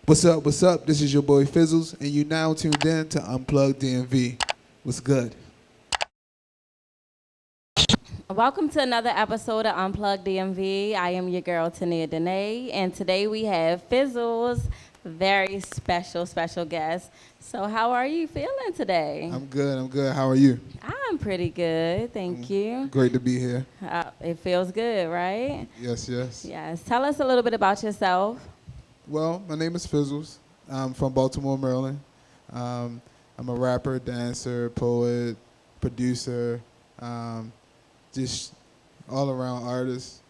What's up? What's up? This is your boy Phizzles, and you now tuned in to UnpluggedDMV. What's good? Welcome to another episode of Unplugged DMV. I am your girl Tenia Denay, and today we have Phizzles, very special guest. So how are you feeling today? I'm good. I'm good. How are you? I'm pretty good, thank you. Great to be here. It feels good, right? Yes, yes. Yes. Tell us a little bit about yourself. Well, my name is Phizzles. I'm from Baltimore, Maryland. I'm a rapper, dancer, poet, producer, just all-around artist.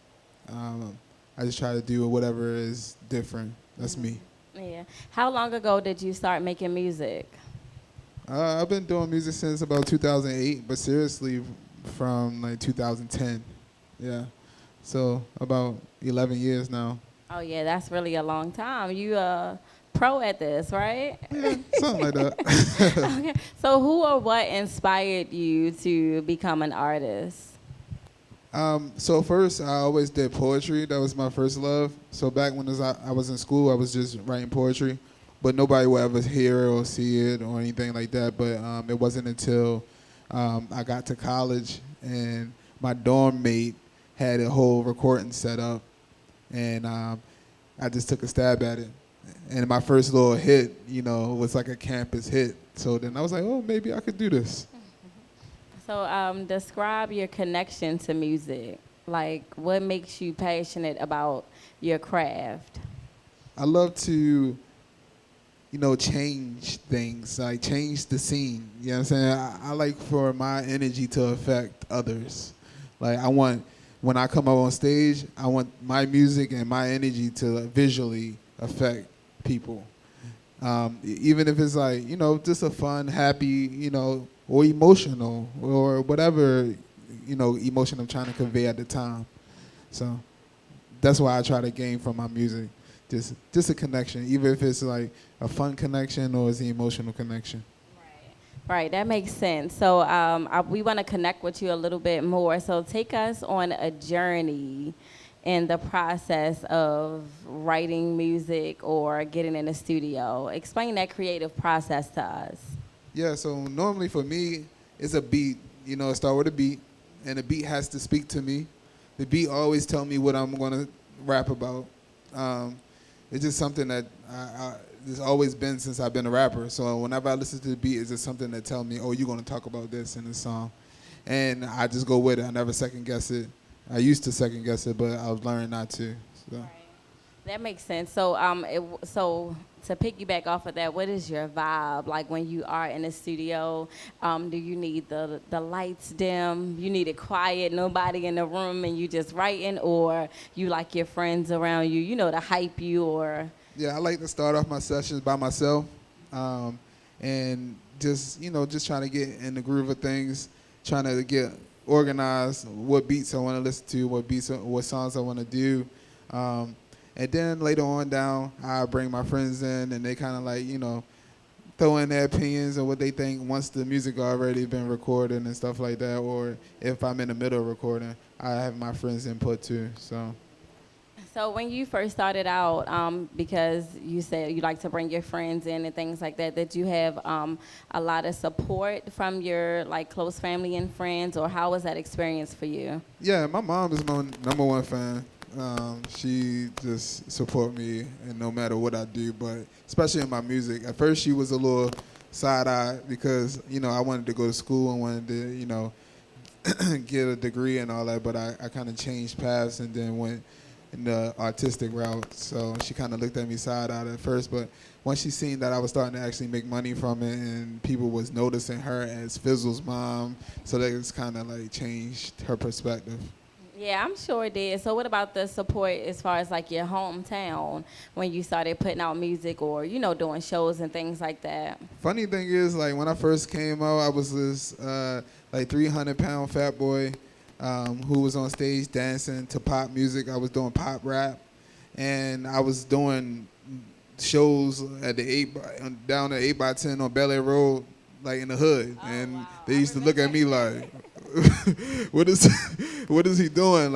I just try to do whatever is different. That's me. Yeah. How long ago did you start making music? I've been doing music since about 2008, but seriously from like 2010. Yeah. So about 11 years now. Oh yeah, that's really a long time. You pro at this, right? Yeah, something like that. Okay. So who or what inspired you to become an artist? So first, I always did poetry. That was my first love. So back when I was in school, I was just writing poetry, but nobody would ever hear it or see it or anything like that. But it wasn't until I got to college and my dorm mate had a whole recording set up, and I just took a stab at it. And my first little hit, was like a campus hit. So then I was like, oh, maybe I could do this. So describe your connection to music. Like, what makes you passionate about your craft? I love to, change things, like change the scene. You know what I'm saying? I like for my energy to affect others. Like, when I come up on stage, I want my music and my energy to visually affect people. Even if it's like, just a fun, happy, or emotional, or whatever, emotion I'm trying to convey at the time. So that's why I try to gain from my music. Just a connection, even if it's like a fun connection or it's an emotional connection. Right, that makes sense. So we want to connect with you a little bit more. So take us on a journey in the process of writing music or getting in the studio. Explain that creative process to us. Yeah, so normally for me, it's a beat. It start with a beat, and the beat has to speak to me. The beat always tell me what I'm going to rap about. It's just something that it's always been since I've been a rapper. So whenever I listen to the beat, it's just something that tell me, oh, you're going to talk about this in this song. And I just go with it. I never second guess it. I used to second guess it, but I've learned not to. So. Right. That makes sense. So, so to piggyback off of that, what is your vibe like when you are in the studio? Do you need the lights dim? You need it quiet, nobody in the room, and you just writing, or you like your friends around you, to hype you, or? Yeah, I like to start off my sessions by myself, and just trying to get in the groove of things, trying to get organized, what beats I want to listen to, what songs I want to do. And then later on down, I bring my friends in, and they kind of like, throw in their opinions and what they think once the music already been recorded and stuff like that. Or if I'm in the middle of recording, I have my friends' input too. So when you first started out, because you said you like to bring your friends in and things like that, did you have a lot of support from your close family and friends, or how was that experience for you? Yeah, my mom is my number one fan. She just support me, and no matter what I do, but especially in my music. At first, she was a little side-eye because, I wanted to go to school and wanted to, get a degree and all that, but I kind of changed paths and then went in the artistic route. So she kind of looked at me side-eyed at first, but once she seen that I was starting to actually make money from it and people was noticing her as Phizzles' mom, so that it's kind of like changed her perspective. Yeah, I'm sure it did. So what about the support as far as your hometown when you started putting out music or, doing shows and things like that? Funny thing is, when I first came out, I was this 300-pound fat boy who was on stage dancing to pop music. I was doing pop rap, and I was doing shows at the down the 8x10 on Bel Air Road, in the hood. Oh, and wow. They used to look at me like, what is he doing?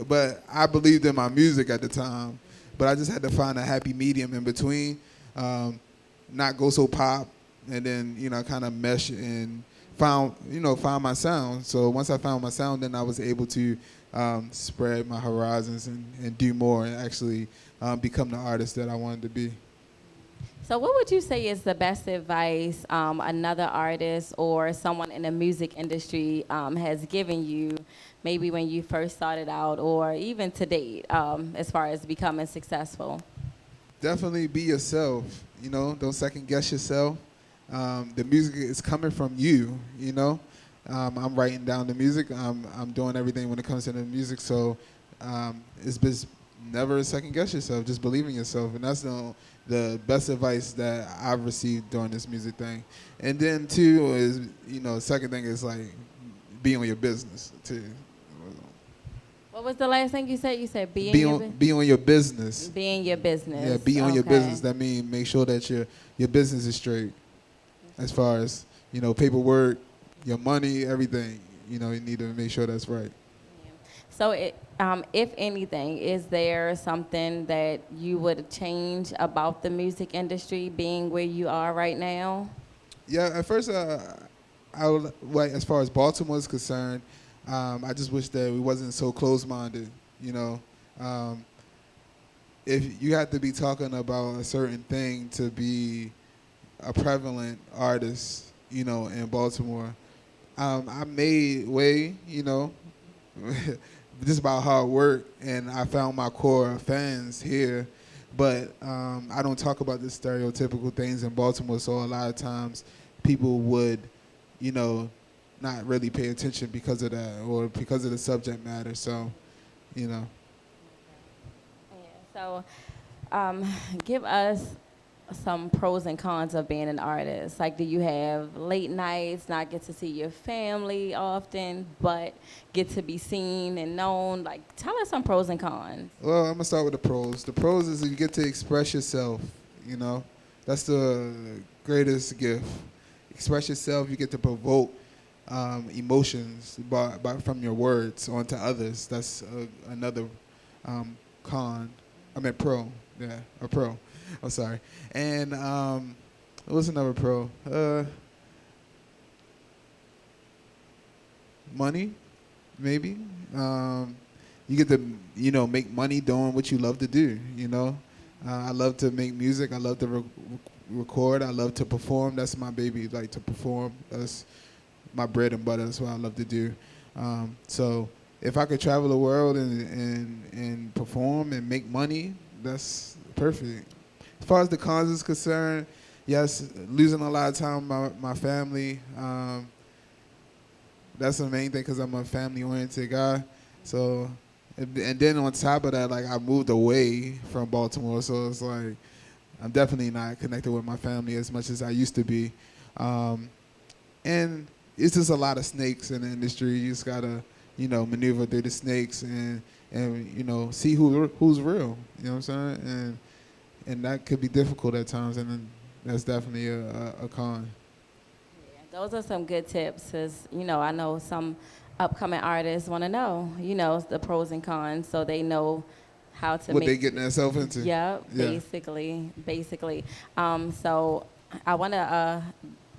But I believed in my music at the time, but I just had to find a happy medium in between. not go so pop, and then kind of mesh and found my sound. So once I found my sound, then I was able to spread my horizons and do more and actually become the artist that I wanted to be. So what would you say is the best advice another artist or someone in the music industry has given you, maybe when you first started out or even to date, as far as becoming successful? Definitely be yourself. Don't second guess yourself. The music is coming from you. I'm writing down the music. I'm doing everything when it comes to the music. So it's just never second guess yourself. Just believe in yourself, and that's the best advice that I've received during this music thing. And then two is, second thing is like be on your business too. What was the last thing you said? You said be on your business. Be in your business. Yeah, be on your business. That means make sure that your business is straight, as far as paperwork, your money, everything. You need to make sure that's right. So, if anything, is there something that you would change about the music industry being where you are right now? Yeah, at first, I would, like, as far as Baltimore is concerned, I just wish that we wasn't so close-minded. If you have to be talking about a certain thing to be a prevalent artist, in Baltimore, I made way, just about hard work, and I found my core fans here. But I don't talk about the stereotypical things in Baltimore, so a lot of times people would, not really pay attention because of that or because of the subject matter. So, Yeah, so give us some pros and cons of being an artist. Like, do you have late nights, not get to see your family often, but get to be seen and known? Like, tell us some pros and cons. Well, I'm going to start with the pros. The pros is you get to express yourself, That's the greatest gift. Express yourself. You get to provoke emotions from your words onto others. That's another con. I meant pro. Yeah, a pro. I'm sorry. And what's another pro? Money, maybe. You get to, make money doing what you love to do, I love to make music. I love to record. I love to perform. That's my baby, like to perform. That's my bread and butter. That's what I love to do. So if I could travel the world and perform and make money, that's perfect. As far as the cons is concerned, yes, losing a lot of time with my family. That's the main thing because I'm a family-oriented guy. So, and then on top of that, like I moved away from Baltimore, so it's like I'm definitely not connected with my family as much as I used to be. And it's just a lot of snakes in the industry. You just gotta, maneuver through the snakes and see who's real. You know what I'm saying? And that could be difficult at times, and then that's definitely a con. Yeah, those are some good tips, because, I know some upcoming artists want to know, the pros and cons, so they know how to what they getting themselves into. Yeah, basically. So I want to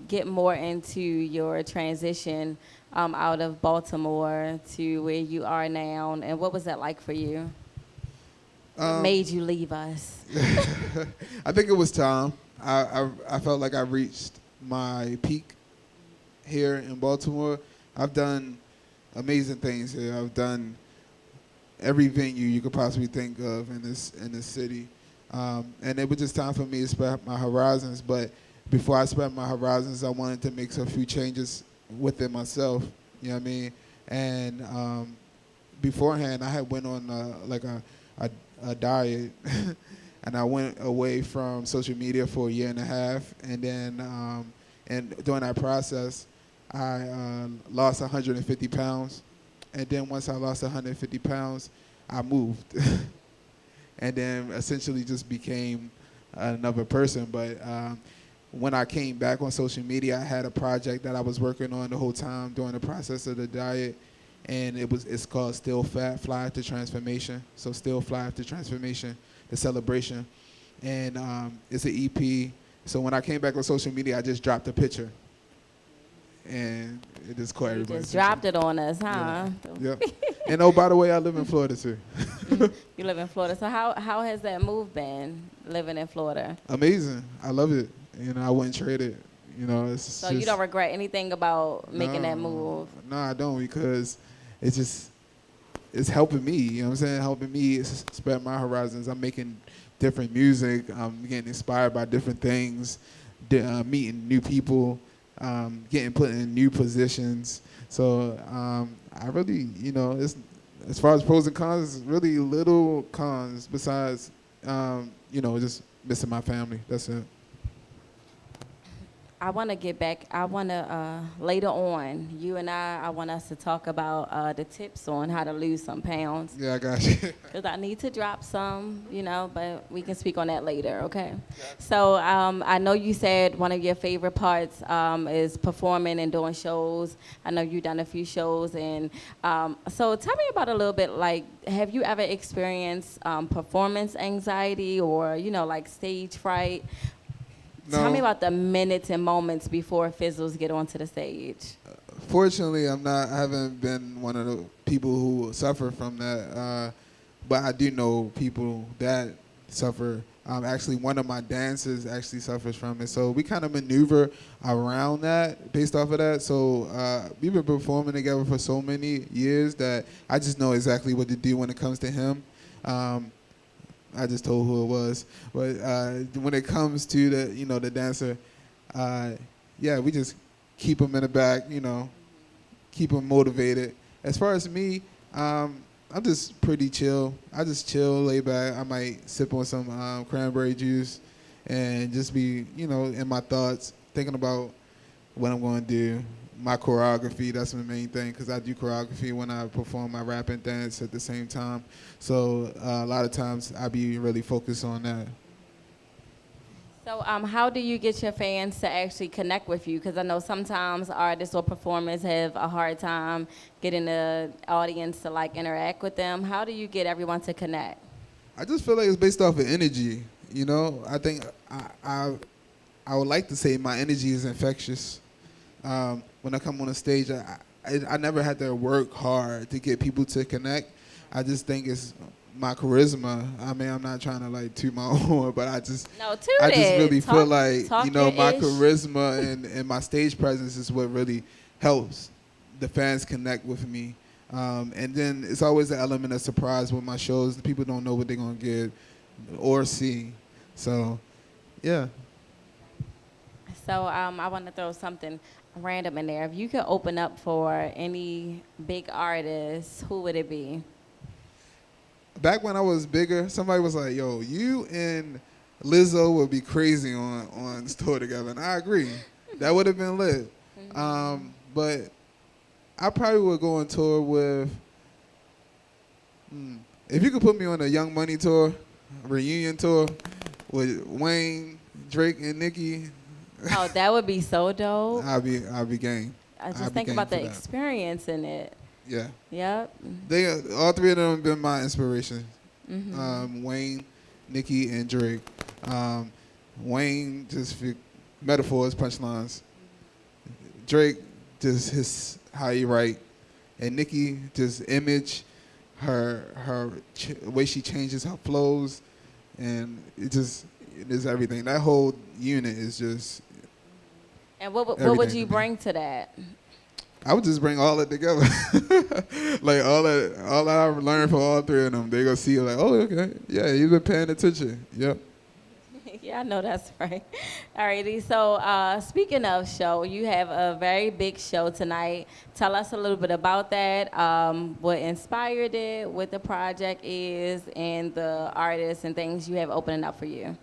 get more into your transition out of Baltimore to where you are now, and what was that like for you? What made you leave us? I think it was time. I felt like I reached my peak here in Baltimore. I've done amazing things here. I've done every venue you could possibly think of in this city, and it was just time for me to spread my horizons. But before I spread my horizons, I wanted to make a few changes within myself. You know what I mean? And beforehand, I had went on a diet, and I went away from social media for a year and a half, and then and during that process, I lost 150 pounds, and then once I lost 150 pounds, I moved, and then essentially just became another person. But when I came back on social media, I had a project that I was working on the whole time during the process of the diet, and it's called Still Fat, Fly to Transformation. So Still Fly to Transformation, the celebration. and it's an EP. So when I came back on social media, I just dropped a picture, and it just caught You everybody. just dropped it on us, huh? Yep. And oh, by the way, I live in Florida too. You live in Florida. So how has that move been, living in Florida? Amazing. I love it. You know, I wouldn't trade it. You know, it's So just, you don't regret anything about making that move? No, I don't, because it's helping me. You know what I'm saying? Helping me spread my horizons. I'm making different music. I'm getting inspired by different things, meeting new people, getting put in new positions. So I really, you know, as far as pros and cons, really little cons besides, you know, just missing my family. That's it. I want to get back. I want to, later on, you and I want us to talk about the tips on how to lose some pounds. Yeah, I got you. Because I need to drop some, you know, but we can speak on that later, okay? So I know you said one of your favorite parts is performing and doing shows. I know you've done a few shows. And so tell me about a little bit, like, have you ever experienced performance anxiety or, you know, like stage fright? No. Tell me about the minutes and moments before Phizzles get onto the stage. Fortunately, I haven't been one of the people who suffer from that, but I do know people that suffer. Actually, one of my dancers actually suffers from it, so we kind of maneuver around that based off of that. So we've been performing together for so many years that I just know exactly what to do when it comes to him. I just told who it was, but when it comes to the dancer, yeah, we just keep them in the back, you know, keep them motivated. As far as me, I'm just pretty chill. I just chill, lay back. I might sip on some cranberry juice and just be, you know, in my thoughts, thinking about what I'm going to do. My choreography, that's the main thing, because I do choreography when I perform my rap and dance at the same time. So a lot of times I be really focused on that. So how do you get your fans to actually connect with you? Because I know sometimes artists or performers have a hard time getting the audience to like interact with them. How do you get everyone to connect? I just feel like it's based off of energy. You know, I think I would like to say my energy is infectious. When I come on a stage, I never had to work hard to get people to connect. I just think it's my charisma. I mean, I'm not trying to like toot my own horn, but I just really feel like, you know, my charisma and my stage presence is what really helps the fans connect with me. And then it's always an element of surprise with my shows. The people don't know what they're gonna get or see. So, yeah. So I want to throw something random in there. If you could open up for any big artist, who would it be? Back when I was bigger, somebody was like, yo, you and Lizzo would be crazy on this tour together. And I agree. That would have been lit. But I probably would go on tour with, if you could put me on a Young Money tour, a reunion tour with Wayne, Drake, and Nicki. Oh, that would be so dope. I'll be game. I just think about the experience in it. Yeah. Yep. All three of them have been my inspiration. Wayne, Nicki, and Drake. Wayne just metaphors, punchlines. Drake just how he write, and Nicki just image, her way she changes her flows, and it is everything. That whole unit is just. And what would you bring to that? I would just bring all it together. Like all that I've learned from all three of them, they gonna see like, oh, okay, yeah, you've been paying attention. Yep. Yeah, I know that's right. Alrighty, so speaking of show, you have a very big show tonight. Tell us a little bit about that, what inspired it, what the project is, and the artists and things you have opening up for you.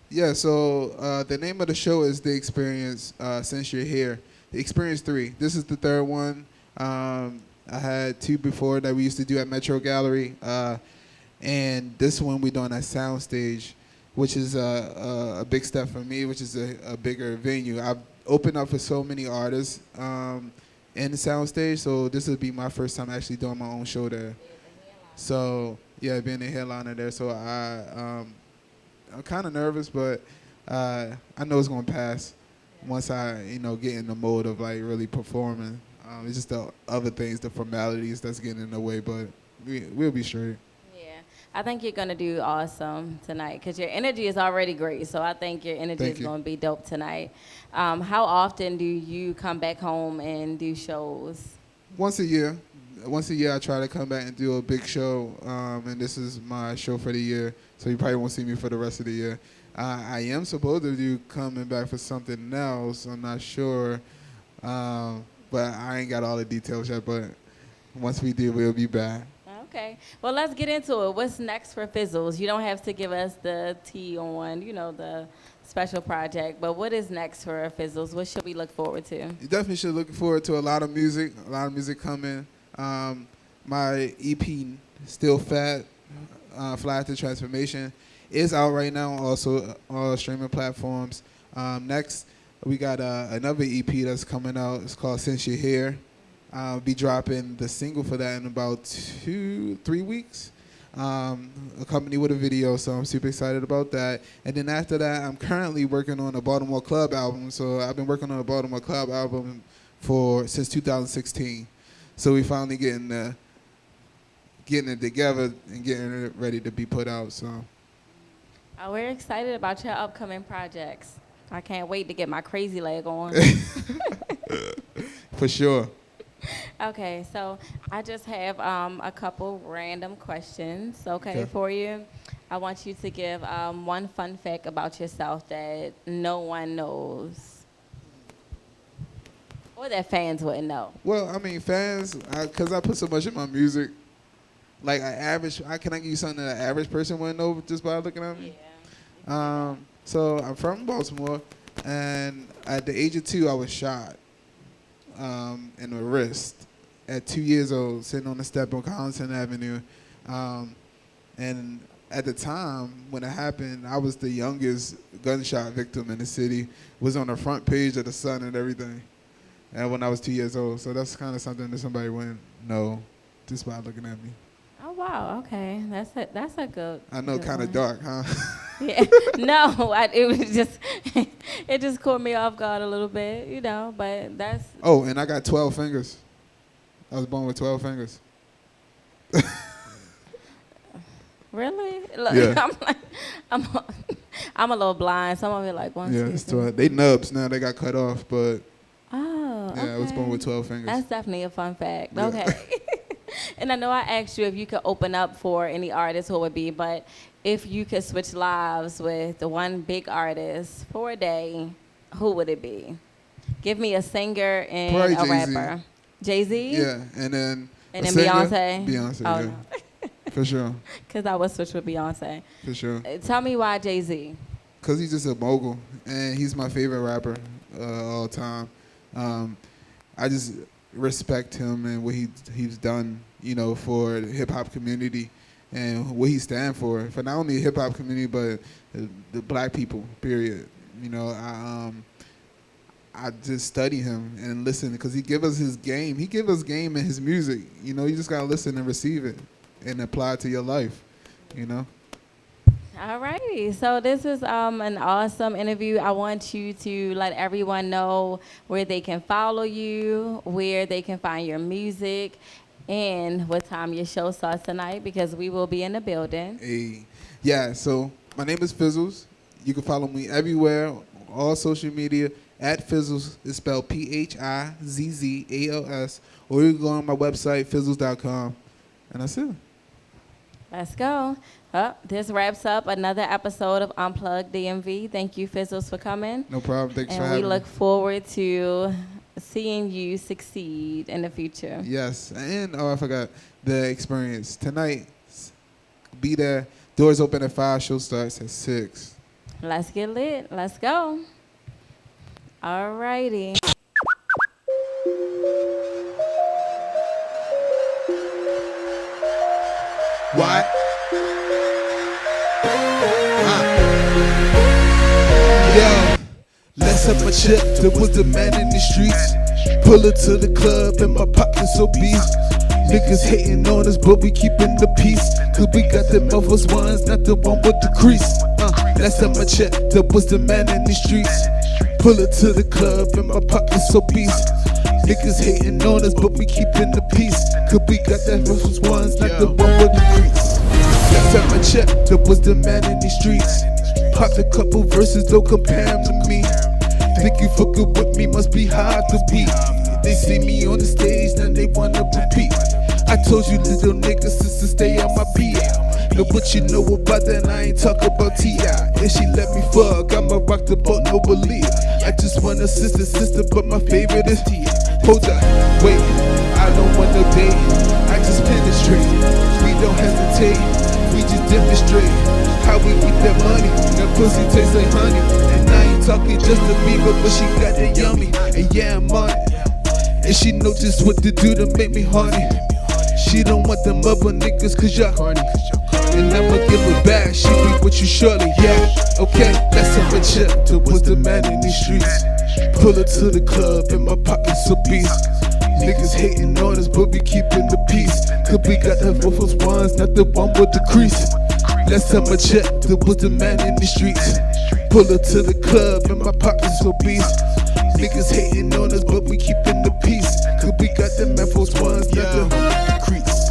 Yeah, so the name of the show is The Experience, Since You're Here. The Experience 3. This is the third one. I had 2 before that we used to do at Metro Gallery. And this one we're doing at Soundstage, which is a big step for me, which is a bigger venue. I've opened up for so many artists in the Soundstage, so this would be my first time actually doing my own show there. So, yeah, being a headliner there. So I'm kind of nervous, but I know it's gonna pass once I, get in the mode of like really performing. It's just the other things, the formalities that's getting in the way, but we'll be straight. Yeah, I think you're gonna do awesome tonight because your energy is already great. So I think your energy is gonna be dope tonight. How often do you come back home and do shows? Once a year. Once a year, I try to come back and do a big show, and this is my show for the year, so you probably won't see me for the rest of the year. I am supposed to be coming back for something else. I'm not sure, but I ain't got all the details yet, but once we do, we'll be back. Okay. Well, let's get into it. What's next for Phizzals? You don't have to give us the tea on, the special project, but what is next for Phizzals? What should we look forward to? You definitely should look forward to a lot of music coming. My EP, Still Fat, Fly to Transformation, is out right now, also all streaming platforms. Next, we got another EP that's coming out. It's called Since You're Here. I'll be dropping the single for that in about 2-3 weeks, accompanied with a video, so I'm super excited about that. And then after that, I'm currently working on a Baltimore Club album. So I've been working on a Baltimore Club album since 2016. So we finally getting it together and getting it ready to be put out. So we're excited about your upcoming projects. I can't wait to get my crazy leg on. For sure. Okay, so I just have a couple random questions, okay, for you. I want you to give one fun fact about yourself that no one knows, or that fans wouldn't know. Well, I mean, fans, because I put so much in my music, like can I give you something that an average person wouldn't know just by looking at me? Yeah. So I'm from Baltimore, and at the age of 2, I was shot in the wrist at 2 years old, sitting on the step on Collinson Avenue. And at the time when it happened, I was the youngest gunshot victim in the city, was on the front page of the Sun and everything. And when I was 2 years old. So that's kind of something that somebody wouldn't know just by looking at me. Oh, wow. Okay. That's a good. I know, kind of dark, huh? Yeah. No, it was just, it just caught me off guard a little bit, but that's. Oh, and I got 12 fingers. I was born with 12 fingers. Really? Look, Yeah. I'm a little blind. Some of it like one. Yeah, it's 12. They nubs now. They got cut off, but. Oh, okay. Yeah, I was born with 12 fingers. That's definitely a fun fact. Yeah. Okay. And I know I asked you if you could open up for any artist, who it would be, but if you could switch lives with the one big artist for a day, who would it be? Give me a singer and Probably a Jay-Z. rapper. Jay-Z? Yeah, and then Beyonce? Beyonce, Oh, yeah. no. For sure. Because I would switch with Beyonce. For sure. Tell me why Jay-Z. Because he's just a mogul, and he's my favorite rapper all time. I just respect him and what he's done, for the hip-hop community and what he stands for not only the hip-hop community, but the black people, period. I just study him and listen because he give us his game. He give us game in his music. You just got to listen and receive it and apply it to your life, All righty. So this is an awesome interview. I want you to let everyone know where they can follow you, where they can find your music, and what time your show starts tonight, because we will be in the building. Hey. Yeah, so my name is Phizzals. You can follow me everywhere, all social media, at Phizzals. It's spelled Phizzals, or you can go on my website, Phizzals.com, and that's it. Let's go. This wraps up another episode of Unplugged DMV. Thank you, Phizzles, for coming. No problem. Thanks for And having we me. look forward to seeing you succeed in the future. Yes, and I forgot the experience. Tonight, be there. Doors open at 5, show starts at 6. Let's get lit. Let's go. All righty. What? Yo, let's have a chip. There was a man in the streets. Pull her to the club and my pockets obese. Niggas hating on us, but we keeping the peace. Cause we got them Memphis ones, not the one with the crease. Let's Last time I checked, there was the man in the streets. Pull it to the club and my pockets obese. Niggas hating on us, but we keeping the peace. Cause we got that Phizzals ones, not the one with the crease. Last time I checked, there was the man in the streets. Popped a couple verses, don't compare him to me. Think you fucking with me, must be hard to beat. They see me on the stage, now they wanna repeat. I told you little niggas to stay on my beat. Know what you know about that, I ain't talk about T.I. If she let me fuck, I'ma rock the boat, no believe. I just want a sister, but my favorite is Tia. Hold up, wait, I don't want no date. I just penetrate, we don't hesitate. We just demonstrate how we get that money. That pussy tastes like honey. And I ain't talking just to me, but she got that yummy. And yeah, I'm on it. And she know just what to do to make me horny. She don't want them other niggas cause y'all horny. And I'ma give her back, she be with you shortly, yeah. Okay, that's how I check. There was the man in these streets. Pull her to the club and my pockets obese. Niggas hating on us, but we keeping the peace. Cause we got the Phizzals ones, not the one with the crease. Last time I checked, there was the man in the streets. Pull her to the club and my pockets obese. Niggas hating on us, but we keeping the peace. Cause we got the Phizzals ones, not the one with the crease.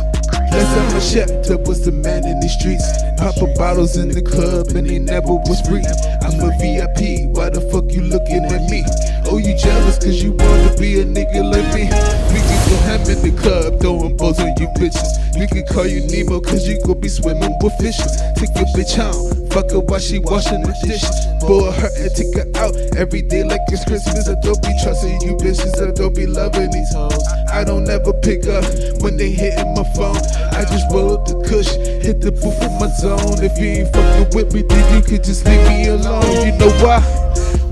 Last time I checked, there was the man in the streets. Poppin' bottles in the club and they never was free. I'm a VIP, why the fuck you looking at me? Oh, you jealous cause you wanna be a nigga like me? We can go ham in the club, throwing balls on you bitches. We can call you Nemo cause you gon' be swimming with fishes. Take your bitch home, fuck her while she washing the dishes. Boy her and take her out every day like it's Christmas. I don't be trusting you bitches, I don't be loving these hoes. I don't ever pick up when they hitting my phone. I just roll up the kush, hit the booth in my zone. If you ain't fucking with me, then you could just leave me alone. You know why?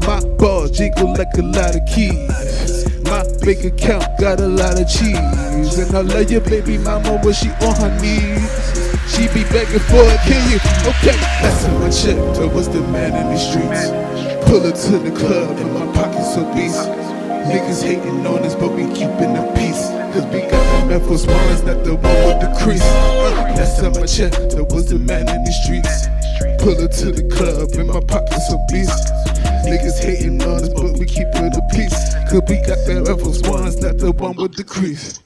My balls jingle like a lot of keys. My bank account got a lot of cheese. And I love your baby mama when she on her knees. She be begging for it, can you? Okay, that's how I checked. There was the man in the streets. Pull her to the club and my pockets obese. Niggas hating on us, but we keeping the peace. Cause we got the Phizzals ones, not the one with the crease. Last time I checked, there was the man in the streets. Pull her to the club and my pockets obese. Niggas hating on us, but we keeping the peace. Cause we got the Phizzals ones, not the one with the crease.